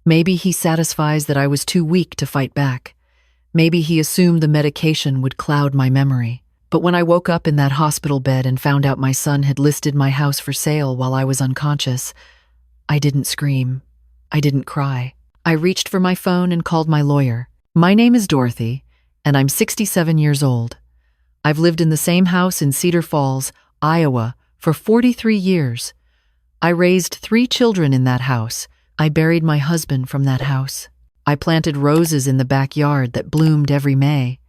Maybe he satisfies that I was too weak to fight back. Maybe he assumed the medication would cloud my memory. But when I woke up in that hospital bed and found out my son had listed my house for sale while I was unconscious, I didn't scream. I didn't cry. I reached for my phone and called my lawyer. My name is Dorothy, and I'm 67 years old. I've lived in the same house in Cedar Falls, Iowa, for 43 years. I raised 3 children in that house. I buried my husband from that house. I planted roses in the backyard that bloomed every May.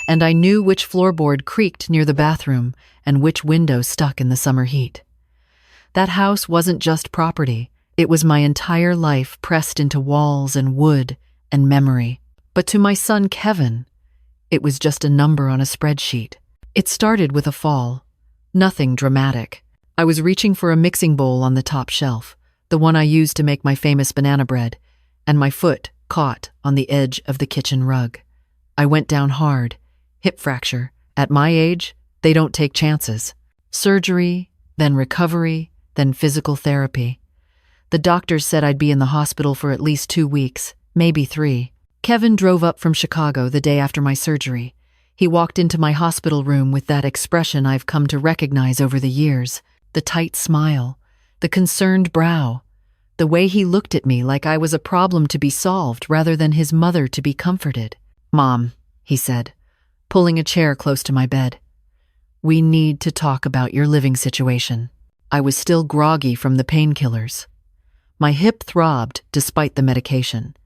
And I knew which floorboard creaked near the bathroom and which window stuck in the summer heat. That house wasn't just property. It was my entire life pressed into walls and wood and memory. But to my son Kevin, it was just a number on a spreadsheet. It started with a fall. Nothing dramatic. I was reaching for a mixing bowl on the top shelf, the one I used to make my famous banana bread, and my foot caught on the edge of the kitchen rug. I went down hard. Hip fracture. At my age, they don't take chances. Surgery, then recovery, then physical therapy. The doctors said I'd be in the hospital for at least 2 weeks, maybe 3. Kevin drove up from Chicago the day after my surgery. He walked into my hospital room with that expression I've come to recognize over the years, the tight smile, the concerned brow, the way he looked at me like I was a problem to be solved rather than his mother to be comforted. "Mom," he said, pulling a chair close to my bed. "We need to talk about your living situation." I was still groggy from the painkillers. My hip throbbed despite the medication.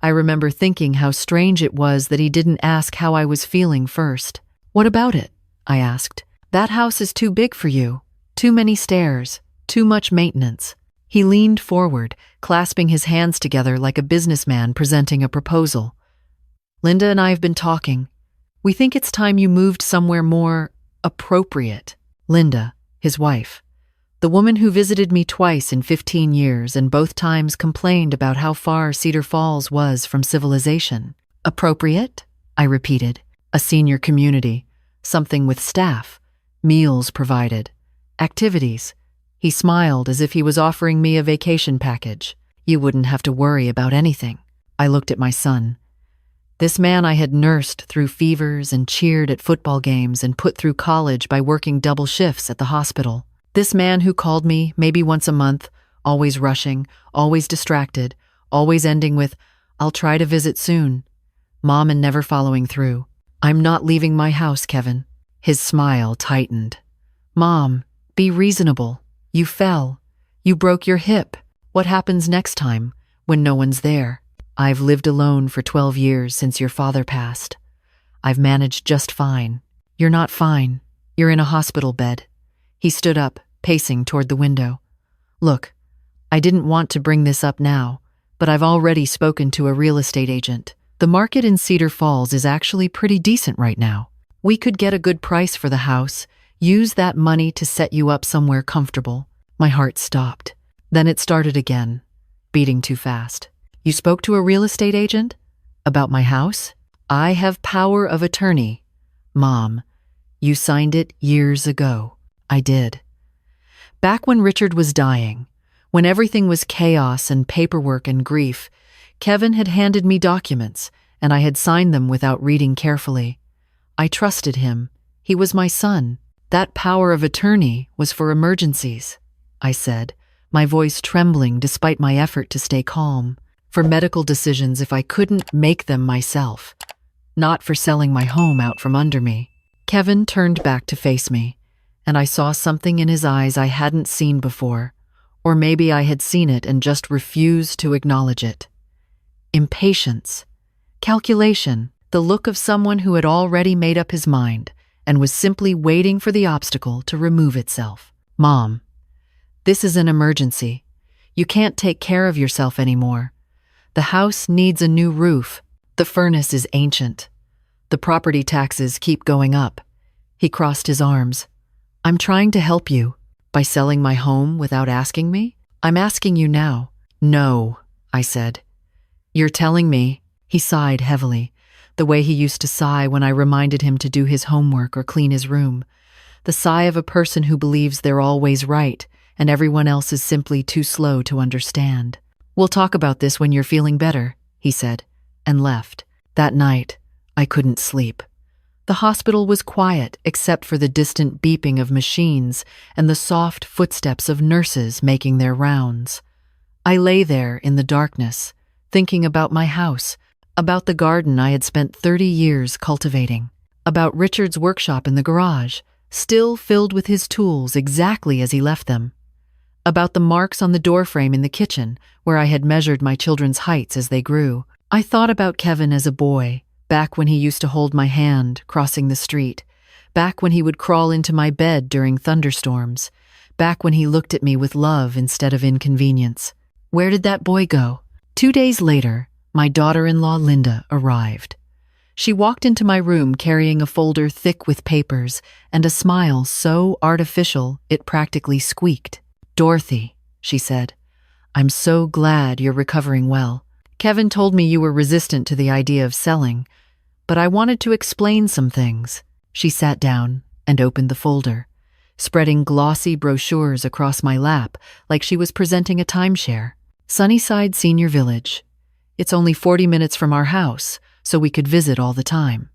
I remember thinking how strange it was that he didn't ask how I was feeling first. "What about it?" I asked. "That house is too big for you. Too many stairs. Too much maintenance." He leaned forward, clasping his hands together like a businessman presenting a proposal. "Linda and I have been talking. We think it's time you moved somewhere more appropriate." Linda, his wife, the woman who visited me twice in 15 years and both times complained about how far Cedar Falls was from civilization. "Appropriate?" I repeated. "A senior community, something with staff, meals provided, activities." He smiled as if he was offering me a vacation package. "You wouldn't have to worry about anything." I looked at my son. This man I had nursed through fevers and cheered at football games and put through college by working double shifts at the hospital. This man who called me maybe once a month, always rushing, always distracted, always ending with, "I'll try to visit soon." Mom and never following through. "I'm not leaving my house, Kevin." His smile tightened. "Mom, be reasonable. You fell. You broke your hip. What happens next time, when no one's there? I've lived alone for 12 years since your father passed. I've managed just fine." "You're not fine. You're in a hospital bed." He stood up, pacing toward the window. "Look, I didn't want to bring this up now, but I've already spoken to a real estate agent. The market in Cedar Falls is actually pretty decent right now. We could get a good price for the house, use that money to set you up somewhere comfortable." My heart stopped. Then it started again, beating too fast. "You spoke to a real estate agent? About my house?" "I have power of attorney." "Mom, you signed it years ago." "I did." Back when Richard was dying, when everything was chaos and paperwork and grief, Kevin had handed me documents, and I had signed them without reading carefully. I trusted him. He was my son. "That power of attorney was for emergencies," I said, my voice trembling despite my effort to stay calm. "For medical decisions if I couldn't make them myself, not for selling my home out from under me." Kevin turned back to face me, and I saw something in his eyes I hadn't seen before, or maybe I had seen it and just refused to acknowledge it. Impatience, calculation, the look of someone who had already made up his mind and was simply waiting for the obstacle to remove itself. "Mom, this is an emergency. You can't take care of yourself anymore. The house needs a new roof. The furnace is ancient. The property taxes keep going up." He crossed his arms. "I'm trying to help you. By selling my home without asking me? I'm asking you now." "No," I said. "You're telling me," he sighed heavily, the way he used to sigh when I reminded him to do his homework or clean his room, the sigh of a person who believes they're always right and everyone else is simply too slow to understand. We'll talk about this when you're feeling better, he said, and left. That night, I couldn't sleep. The hospital was quiet except for the distant beeping of machines and the soft footsteps of nurses making their rounds. I lay there in the darkness, thinking about my house, about the garden I had spent 30 years cultivating, about Richard's workshop in the garage, still filled with his tools exactly as he left them, about the marks on the doorframe in the kitchen where I had measured my children's heights as they grew. I thought about Kevin as a boy, back when he used to hold my hand crossing the street, back when he would crawl into my bed during thunderstorms, back when he looked at me with love instead of inconvenience. Where did that boy go? 2 days later, my daughter-in-law Linda arrived. She walked into my room carrying a folder thick with papers and a smile so artificial it practically squeaked. "Dorothy," she said, "I'm so glad you're recovering well. Kevin told me you were resistant to the idea of selling, but I wanted to explain some things." She sat down and opened the folder, spreading glossy brochures across my lap like she was presenting a timeshare. "Sunnyside Senior Village. It's only 40 minutes from our house, so we could visit all the time.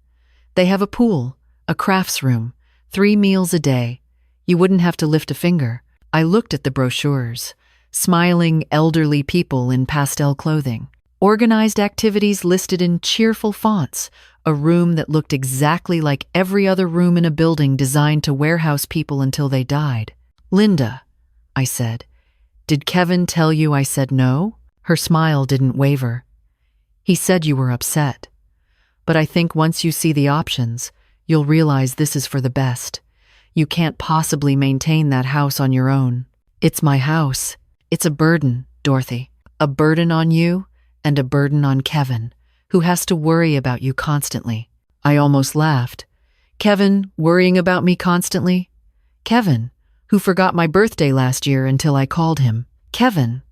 They have a pool, a crafts room, 3 meals a day. You wouldn't have to lift a finger." I looked at the brochures, smiling elderly people in pastel clothing, organized activities listed in cheerful fonts, a room that looked exactly like every other room in a building designed to warehouse people until they died. "Linda," I said, "did Kevin tell you I said no?" Her smile didn't waver. "He said you were upset. But I think once you see the options, you'll realize this is for the best. You can't possibly maintain that house on your own. It's my house. It's a burden, Dorothy. A burden on you and a burden on Kevin, who has to worry about you constantly." I almost laughed. Kevin worrying about me constantly? Kevin, who forgot my birthday last year until I called him. Kevin,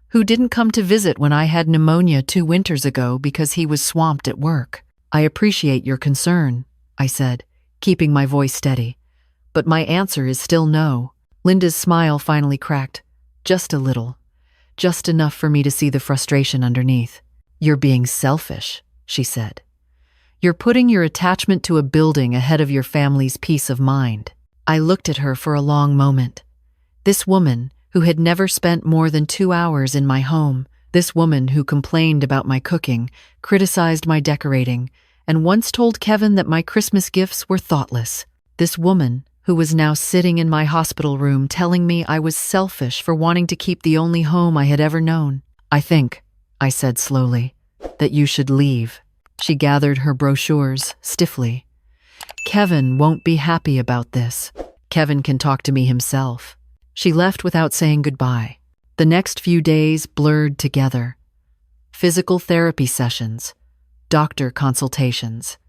who didn't come to visit when I had pneumonia 2 winters ago because he was swamped at work. "I appreciate your concern," I said, keeping my voice steady. "But my answer is still no." Linda's smile finally cracked. Just a little. Just enough for me to see the frustration underneath. "You're being selfish," she said. "You're putting your attachment to a building ahead of your family's peace of mind." I looked at her for a long moment. This woman, who had never spent more than 2 hours in my home, this woman who complained about my cooking, criticized my decorating, and once told Kevin that my Christmas gifts were thoughtless. This woman, who was now sitting in my hospital room telling me I was selfish for wanting to keep the only home I had ever known. "I think," I said slowly, "that you should leave." She gathered her brochures stiffly. "Kevin won't be happy about this. Kevin can talk to me himself." She left without saying goodbye. The next few days blurred together. Physical therapy sessions, doctor consultations,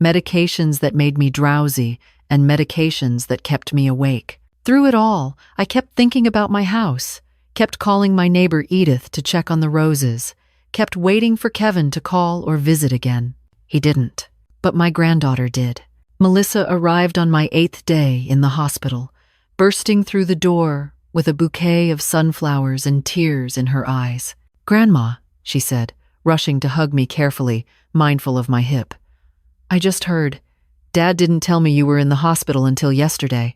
medications that made me drowsy, and medications that kept me awake. Through it all, I kept thinking about my house, kept calling my neighbor Edith to check on the roses, kept waiting for Kevin to call or visit again. He didn't, but my granddaughter did. Melissa arrived on my 8th day in the hospital, bursting through the door with a bouquet of sunflowers and tears in her eyes. "Grandma," she said, rushing to hug me carefully, mindful of my hip. "I just heard. Dad didn't tell me you were in the hospital until yesterday.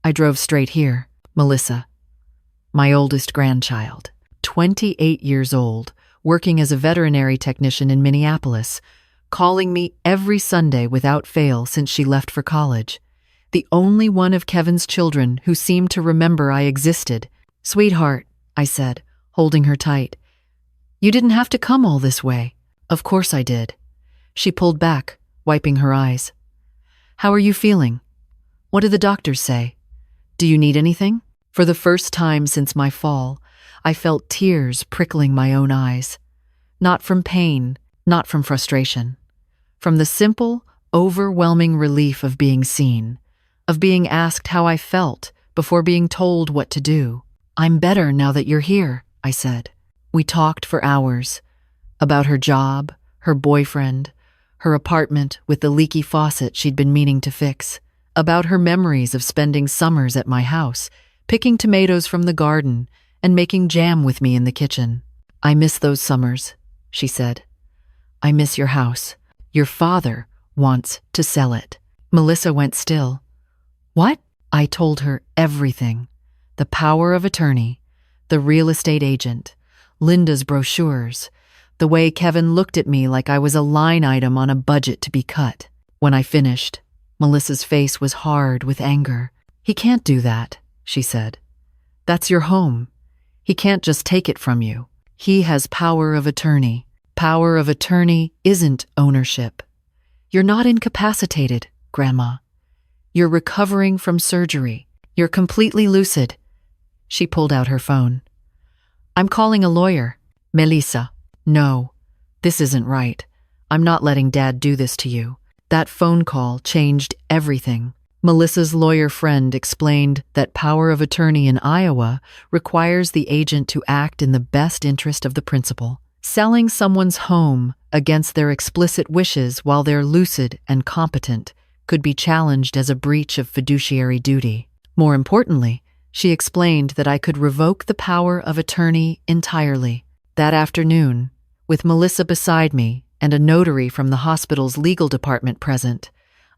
I drove straight here." Melissa, my oldest grandchild, 28 years old, working as a veterinary technician in Minneapolis, calling me every Sunday without fail since she left for college. The only one of Kevin's children who seemed to remember I existed. "Sweetheart," I said, holding her tight. "You didn't have to come all this way." "Of course I did." She pulled back, wiping her eyes. "How are you feeling? What did the doctors say? Do you need anything?" For the first time since my fall, I felt tears prickling my own eyes. Not from pain, not from frustration. From the simple, overwhelming relief of being seen, of being asked how I felt before being told what to do. "I'm better now that you're here," I said. We talked for hours about her job, her boyfriend, her apartment with the leaky faucet she'd been meaning to fix, about her memories of spending summers at my house, picking tomatoes from the garden and making jam with me in the kitchen. I miss those summers, she said. I miss your house. Your father wants to sell it. Melissa went still. What? I told her everything. The power of attorney, the real estate agent, Linda's brochures, the way Kevin looked at me like I was a line item on a budget to be cut. When I finished, Melissa's face was hard with anger. He can't do that, she said. That's your home. He can't just take it from you. He has power of attorney. Power of attorney isn't ownership. You're not incapacitated, Grandma. You're recovering from surgery. You're completely lucid. She pulled out her phone. I'm calling a lawyer. Melissa. No, this isn't right. I'm not letting Dad do this to you. That phone call changed everything. Melissa's lawyer friend explained that power of attorney in Iowa requires the agent to act in the best interest of the principal. Selling someone's home against their explicit wishes while they're lucid and competent could be challenged as a breach of fiduciary duty. More importantly, she explained that I could revoke the power of attorney entirely. That afternoon, with Melissa beside me and a notary from the hospital's legal department present,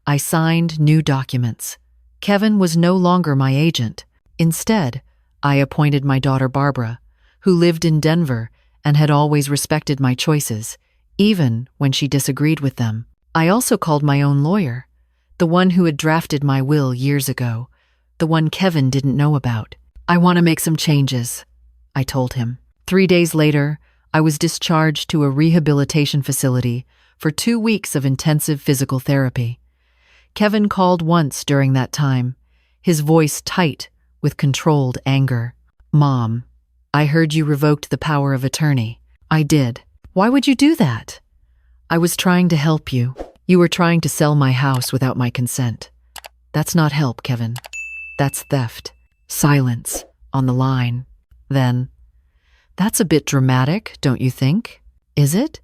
I signed new documents. Kevin was no longer my agent. Instead, I appointed my daughter Barbara, who lived in Denver and had always respected my choices, even when she disagreed with them. I also called my own lawyer, the one who had drafted my will years ago, the one Kevin didn't know about. I want to make some changes, I told him. 3 days later, I was discharged to a rehabilitation facility for 2 weeks of intensive physical therapy. Kevin called once during that time, his voice tight with controlled anger. Mom, I heard you revoked the power of attorney. I did. Why would you do that? I was trying to help you. You were trying to sell my house without my consent. That's not help, Kevin. That's theft. Silence on the line. Then, that's a bit dramatic, don't you think? Is it?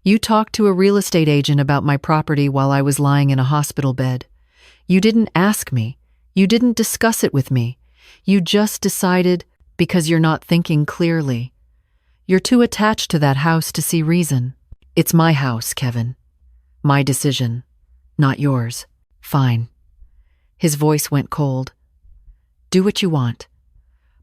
You talked to a real estate agent about my property while I was lying in a hospital bed. You didn't ask me. You didn't discuss it with me. You just decided because you're not thinking clearly. You're too attached to that house to see reason. It's my house, Kevin. My decision, not yours. Fine. His voice went cold. Do what you want.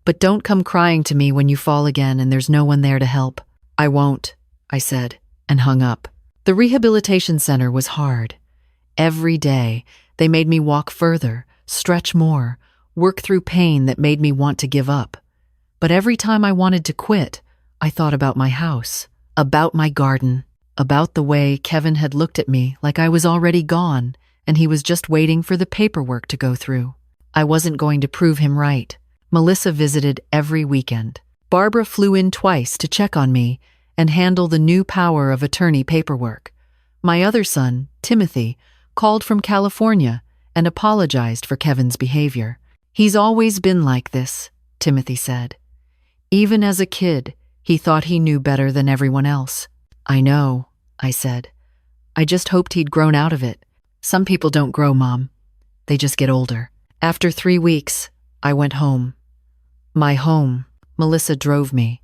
But don't come crying to me when you fall again and there's no one there to help. I won't, I said, and hung up. The rehabilitation center was hard. Every day, they made me walk further, stretch more, work through pain that made me want to give up. But every time I wanted to quit, I thought about my house, about my garden, about the way Kevin had looked at me like I was already gone and he was just waiting for the paperwork to go through. I wasn't going to prove him right. Melissa visited every weekend. Barbara flew in twice to check on me and handle the new power of attorney paperwork. My other son, Timothy, called from California and apologized for Kevin's behavior. He's always been like this, Timothy said. Even as a kid, he thought he knew better than everyone else. I know, I said. I just hoped he'd grown out of it. Some people don't grow, Mom. They just get older. After 3 weeks, I went home. My home. Melissa drove me.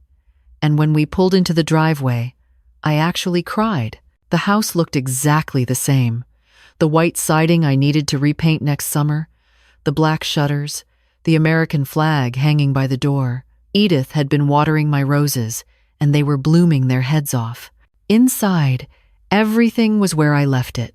And when we pulled into the driveway, I actually cried. The house looked exactly the same. The white siding I needed to repaint next summer, the black shutters, the American flag hanging by the door. Edith had been watering my roses, and they were blooming their heads off. Inside, everything was where I left it.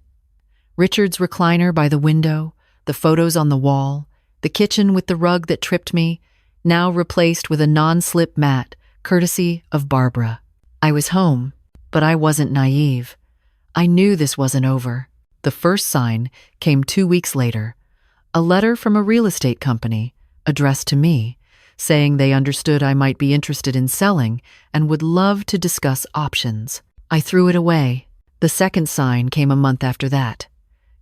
Richard's recliner by the window, the photos on the wall, the kitchen with the rug that tripped me, now replaced with a non-slip mat, courtesy of Barbara. I was home, but I wasn't naive. I knew this wasn't over. The first sign came 2 weeks later. A letter from a real estate company, addressed to me, saying they understood I might be interested in selling and would love to discuss options. I threw it away. The second sign came a month after that.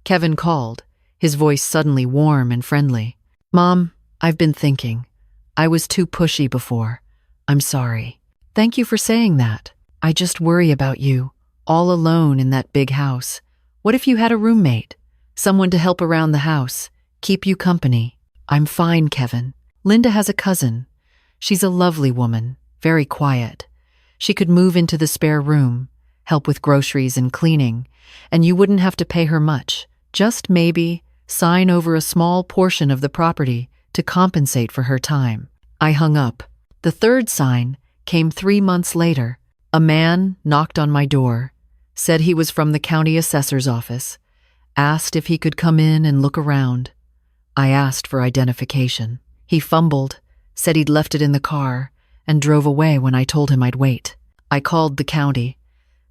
Kevin called, his voice suddenly warm and friendly. Mom, I've been thinking. I was too pushy before. I'm sorry. Thank you for saying that. I just worry about you, all alone in that big house. What if you had a roommate? Someone to help around the house, keep you company? I'm fine, Kevin. Linda has a cousin. She's a lovely woman, very quiet. She could move into the spare room, help with groceries and cleaning, and you wouldn't have to pay her much, just maybe sign over a small portion of the property to compensate for her time. I hung up. The third sign came 3 months later. A man knocked on my door, said he was from the county assessor's office, asked if he could come in and look around. I asked for identification. He fumbled, said he'd left it in the car, and drove away when I told him I'd wait. I called the county.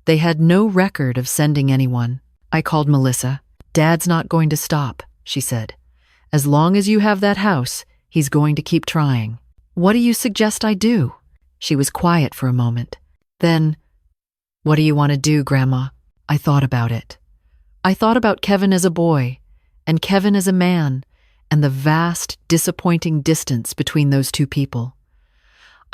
They had no record of sending anyone. I called Melissa. "Dad's not going to stop," she said. "As long as you have that house, he's going to keep trying. What do you suggest I do?" She was quiet for a moment. Then, "What do you want to do, Grandma?" I thought about it. I thought about Kevin as a boy, and Kevin as a man, and the vast, disappointing distance between those two people.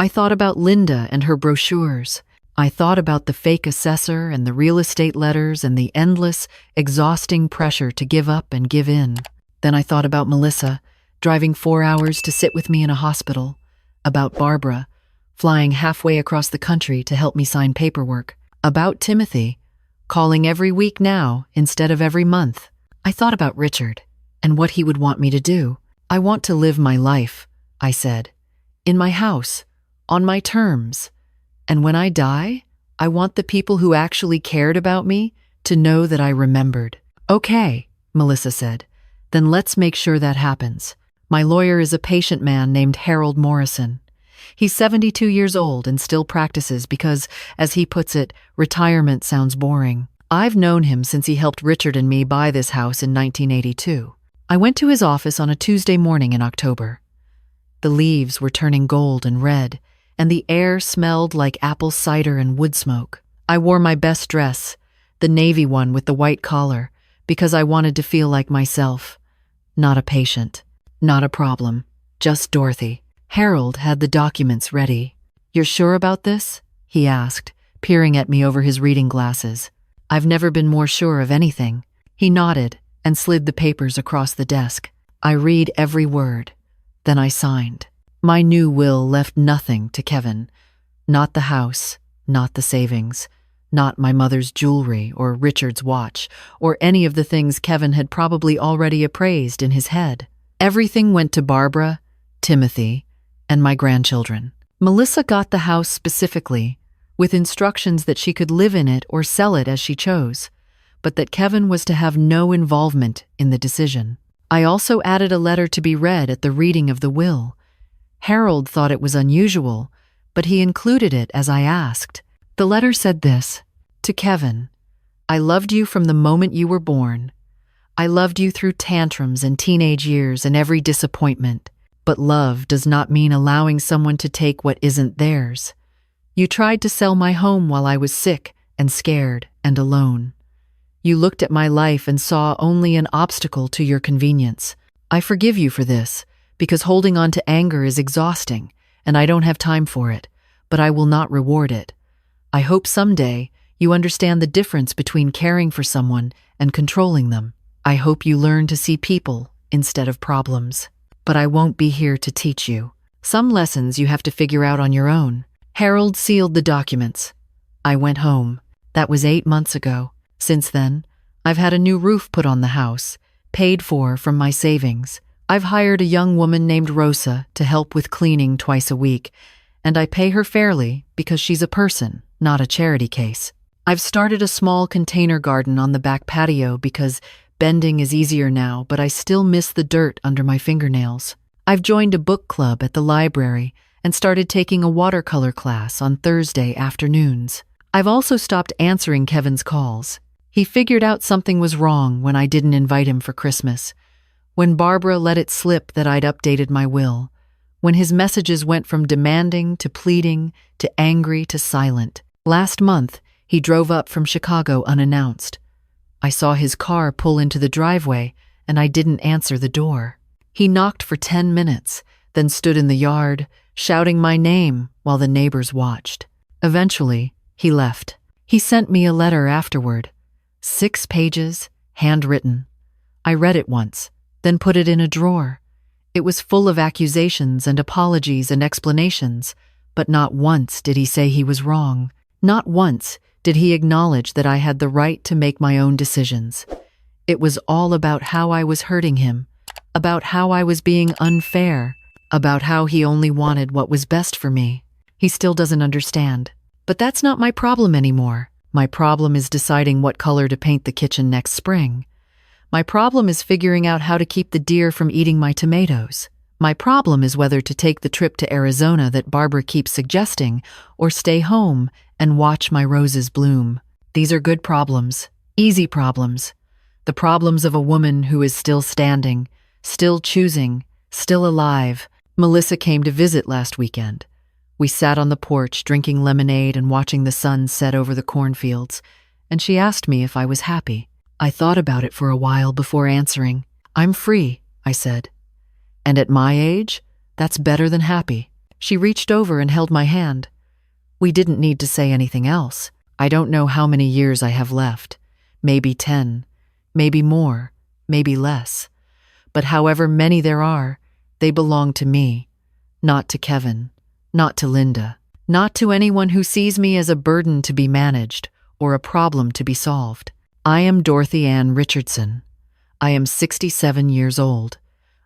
I thought about Linda and her brochures. I thought about the fake assessor and the real estate letters and the endless, exhausting pressure to give up and give in. Then I thought about Melissa, driving 4 hours to sit with me in a hospital, about Barbara, flying halfway across the country to help me sign paperwork, about Timothy, calling every week now instead of every month. I thought about Richard and what he would want me to do. "I want to live my life," I said, "in my house, on my terms. And when I die, I want the people who actually cared about me to know that I remembered." "Okay," Melissa said, "then let's make sure that happens. My lawyer is a patient man named Harold Morrison. He's 72 years old and still practices because, as he puts it, retirement sounds boring. I've known him since he helped Richard and me buy this house in 1982. I went to his office on a Tuesday morning in October. The leaves were turning gold and red, and the air smelled like apple cider and wood smoke. I wore my best dress, the navy one with the white collar, because I wanted to feel like myself. Not a patient, not a problem, just Dorothy. Harold had the documents ready. "You're sure about this?" he asked, peering at me over his reading glasses. "I've never been more sure of anything." He nodded and slid the papers across the desk. I read every word. Then I signed. My new will left nothing to Kevin. Not the house, not the savings, not my mother's jewelry or Richard's watch, or any of the things Kevin had probably already appraised in his head. Everything went to Barbara, Timothy, and my grandchildren. Melissa got the house specifically, with instructions that she could live in it or sell it as she chose, but that Kevin was to have no involvement in the decision. I also added a letter to be read at the reading of the will. Harold thought it was unusual, but he included it as I asked. The letter said this: "To Kevin, I loved you from the moment you were born. I loved you through tantrums and teenage years and every disappointment. But love does not mean allowing someone to take what isn't theirs. You tried to sell my home while I was sick and scared and alone. You looked at my life and saw only an obstacle to your convenience. I forgive you for this, because holding on to anger is exhausting, and I don't have time for it, but I will not reward it. I hope someday you understand the difference between caring for someone and controlling them. I hope you learn to see people instead of problems. But I won't be here to teach you. Some lessons you have to figure out on your own." Harold sealed the documents. I went home. That was 8 months ago. Since then, I've had a new roof put on the house, paid for from my savings. I've hired a young woman named Rosa to help with cleaning twice a week, and I pay her fairly because she's a person, not a charity case. I've started a small container garden on the back patio because bending is easier now, but I still miss the dirt under my fingernails. I've joined a book club at the library and started taking a watercolor class on Thursday afternoons. I've also stopped answering Kevin's calls. He figured out something was wrong when I didn't invite him for Christmas, when Barbara let it slip that I'd updated my will, when his messages went from demanding to pleading to angry to silent. Last month, he drove up from Chicago unannounced. I saw his car pull into the driveway, and I didn't answer the door. He knocked for 10 minutes, then stood in the yard, shouting my name while the neighbors watched. Eventually, he left. He sent me a letter afterward. 6 pages, handwritten. I read it once, then put it in a drawer. It was full of accusations and apologies and explanations, But not once did he say he was wrong. Not once did he acknowledge that I had the right to make my own decisions. It was all about how I was hurting him, about how I was being unfair, about how he only wanted what was best for me. He still doesn't understand. But that's not my problem anymore. My problem is deciding what color to paint the kitchen next spring. My problem is figuring out how to keep the deer from eating my tomatoes. My problem is whether to take the trip to Arizona that Barbara keeps suggesting, or stay home and watch my roses bloom. These are good problems, easy problems. The problems of a woman who is still standing, still choosing, still alive. Melissa came to visit last weekend. We sat on the porch drinking lemonade and watching the sun set over the cornfields, and she asked me if I was happy. I thought about it for a while before answering. "I'm free," I said. "And at my age, that's better than happy." She reached over and held my hand. We didn't need to say anything else. I don't know how many years I have left. Maybe 10, maybe more, maybe less. But however many there are, they belong to me, not to Kevin, not to Linda, not to anyone who sees me as a burden to be managed or a problem to be solved. I am Dorothy Ann Richardson. I am 67 years old.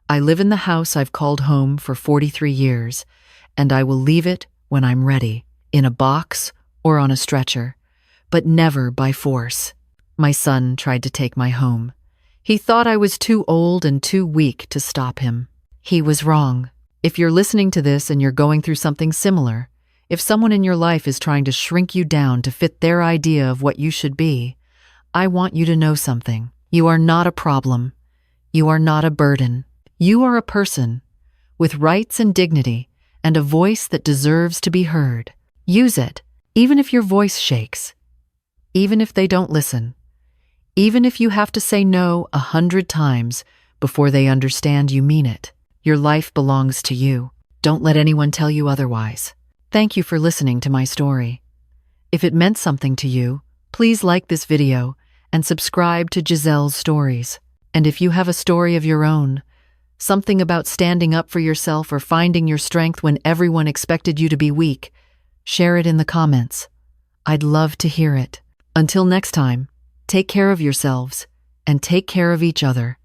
I live in the house I've called home for 43 years, and I will leave it when I'm ready, in a box or on a stretcher, but never by force. My son tried to take my home. He thought I was too old and too weak to stop him. He was wrong. If you're listening to this and you're going through something similar, if someone in your life is trying to shrink you down to fit their idea of what you should be, I want you to know something. You are not a problem. You are not a burden. You are a person with rights and dignity and a voice that deserves to be heard. Use it, even if your voice shakes, even if they don't listen, even if you have to say no 100 times before they understand you mean it. Your life belongs to you. Don't let anyone tell you otherwise. Thank you for listening to my story. If it meant something to you, please like this video and subscribe to Giselle's Stories. And if you have a story of your own, something about standing up for yourself or finding your strength when everyone expected you to be weak, share it in the comments. I'd love to hear it. Until next time, take care of yourselves and take care of each other.